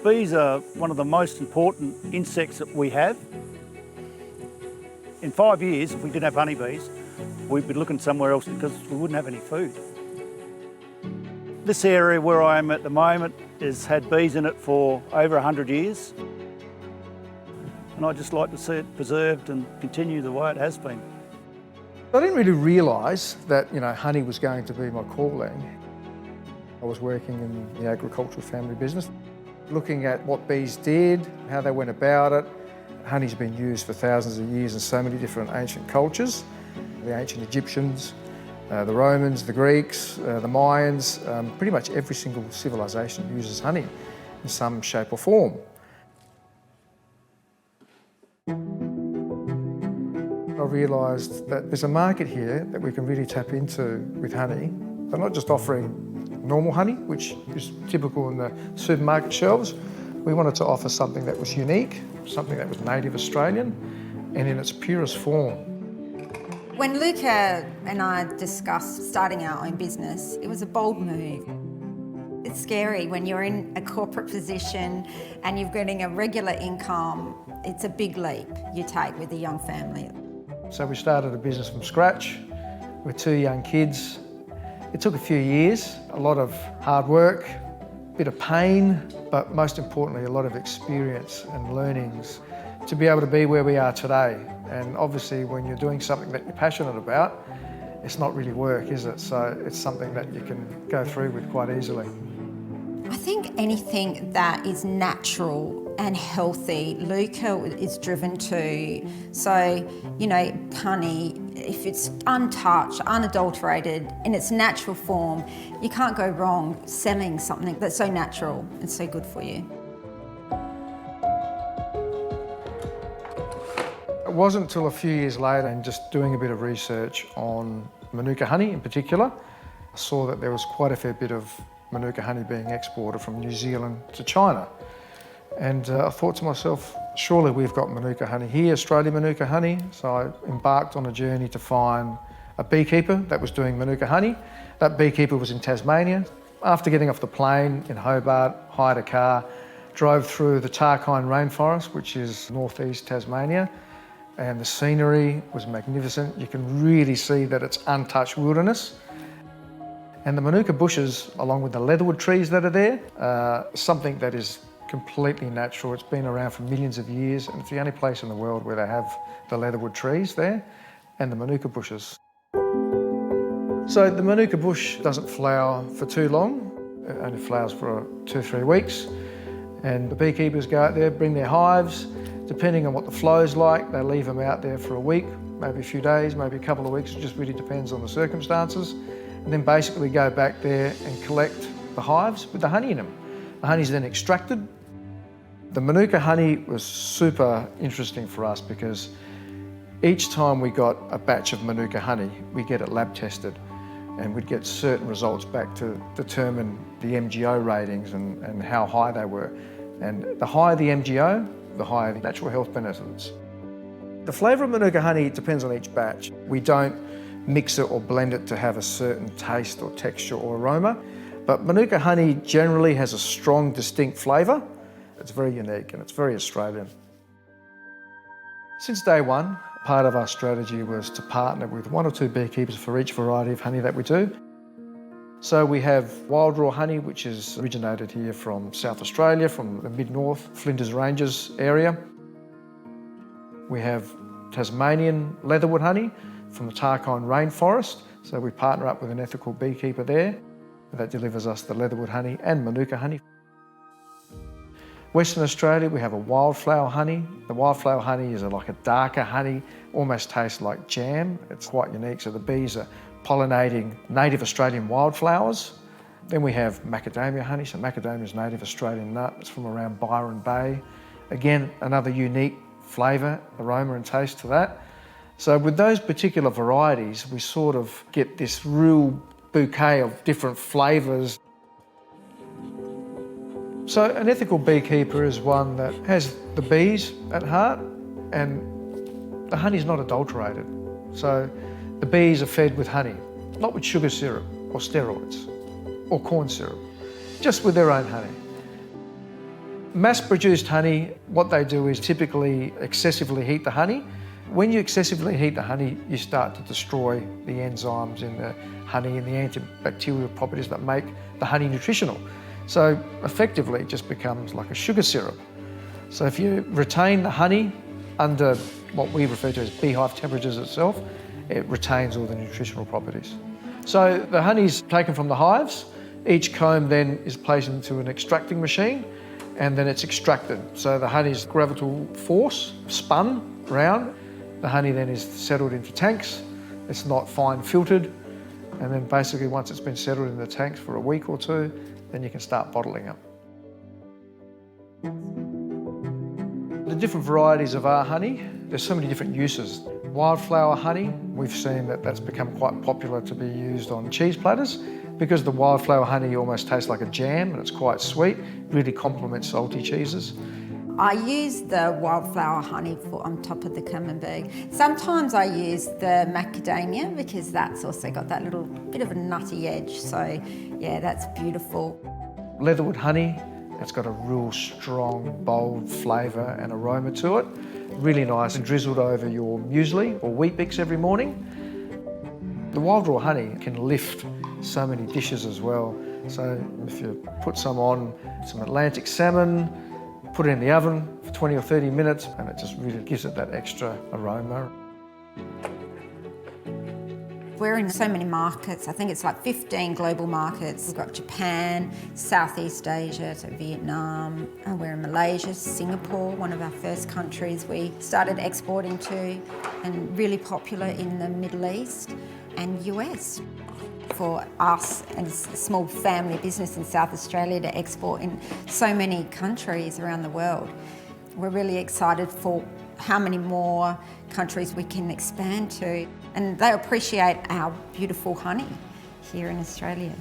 Bees are one of the most important insects that we have. In 5 years, if we didn't have honeybees, we'd be looking somewhere else because we wouldn't have any food. This area where I am at the moment has had bees in it for over 100 years. And I'd just like to see it preserved and continue the way it has been. I didn't really realise that, honey was going to be my calling. I was working in the agricultural family business, looking at what bees did, how they went about it. Honey's been used for thousands of years in so many different ancient cultures. The ancient Egyptians, the Romans, the Greeks, the Mayans, pretty much every single civilization uses honey in some shape or form. I realised that there's a market here that we can really tap into with honey. They're not just offering normal honey, which is typical in the supermarket shelves. We wanted to offer something that was unique, something that was native Australian and in its purest form. When Luca and I discussed starting our own business, it was a bold move. It's scary when you're in a corporate position and you're getting a regular income. It's a big leap you take with a young family. So we started a business from scratch with 2 young kids. It took a few years, a lot of hard work, a bit of pain, but most importantly, a lot of experience and learnings to be able to be where we are today. And obviously, when you're doing something that you're passionate about, it's not really work, is it? So it's something that you can go through with quite easily. I think anything that is natural and healthy, Luca is driven to. So, honey, if it's untouched, unadulterated, in its natural form, you can't go wrong selling something that's so natural and so good for you. It wasn't until a few years later and just doing a bit of research on Manuka honey in particular, I saw that there was quite a fair bit of Manuka honey being exported from New Zealand to China. And I thought to myself, surely we've got Manuka honey here, Australian Manuka honey. So I embarked on a journey to find a beekeeper that was doing Manuka honey. That beekeeper was in Tasmania. After getting off the plane in Hobart, hired a car, drove through the Tarkine rainforest, which is northeast Tasmania. And the scenery was magnificent. You can really see that it's untouched wilderness. And the Manuka bushes, along with the leatherwood trees that are there, something that is completely natural. It's been around for millions of years, and it's the only place in the world where they have the leatherwood trees there and the Manuka bushes. So the Manuka bush doesn't flower for too long. It only flowers for 2 or 3 weeks. And the beekeepers go out there, bring their hives. Depending on what the flow's like, they leave them out there for a week, maybe a few days, maybe a couple of weeks. It just really depends on the circumstances. And then basically go back there and collect the hives with the honey in them. The honey's then extracted. The Manuka honey was super interesting for us because each time we got a batch of Manuka honey, we get it lab tested and we'd get certain results back to determine the MGO ratings and how high they were. And the higher the MGO, the higher the natural health benefits. The flavour of Manuka honey depends on each batch. We don't mix it or blend it to have a certain taste or texture or aroma, but Manuka honey generally has a strong, distinct flavour. It's very unique and it's very Australian. Since day one, part of our strategy was to partner with 1 or 2 beekeepers for each variety of honey that we do. So we have wild raw honey, which is originated here from South Australia, from the mid-north, Flinders Ranges area. We have Tasmanian leatherwood honey from the Tarkine rainforest. So we partner up with an ethical beekeeper there that delivers us the leatherwood honey and Manuka honey. Western Australia, we have a wildflower honey. The wildflower honey is like a darker honey, almost tastes like jam. It's quite unique. So the bees are pollinating native Australian wildflowers. Then we have macadamia honey. So macadamia is a native Australian nut. It's from around Byron Bay. Again, another unique flavour, aroma and taste to that. So with those particular varieties, we sort of get this real bouquet of different flavours. So an ethical beekeeper is one that has the bees at heart, and the honey's not adulterated. So the bees are fed with honey, not with sugar syrup or steroids or corn syrup, just with their own honey. Mass-produced honey, what they do is typically excessively heat the honey. When you excessively heat the honey, you start to destroy the enzymes in the honey and the antibacterial properties that make the honey nutritional. So effectively, it just becomes like a sugar syrup. So if you retain the honey under what we refer to as beehive temperatures itself, it retains all the nutritional properties. So the honey's taken from the hives. Each comb then is placed into an extracting machine, and then it's extracted. So the honey's gravitational force spun round. The honey then is settled into tanks. It's not fine filtered. And then basically once it's been settled in the tanks for a week or two, then you can start bottling it. The different varieties of our honey, there's so many different uses. Wildflower honey, we've seen that that's become quite popular to be used on cheese platters because the wildflower honey almost tastes like a jam and it's quite sweet, really complements salty cheeses. I use the wildflower honey on top of the camembert. Sometimes I use the macadamia because that's also got that little bit of a nutty edge. So yeah, that's beautiful. Leatherwood honey, it's got a real strong, bold flavour and aroma to it. Really nice and drizzled over your muesli or wheat bix every morning. The wild raw honey can lift so many dishes as well. So if you put some on some Atlantic salmon, put it in the oven for 20 or 30 minutes and it just really gives it that extra aroma. We're in so many markets. I think it's like 15 global markets. We've got Japan, Southeast Asia, so Vietnam, and we're in Malaysia, Singapore, one of our first countries we started exporting to, and really popular in the Middle East and US. For us and a small family business in South Australia to export in so many countries around the world, we're really excited for how many more countries we can expand to. And they appreciate our beautiful honey here in Australia.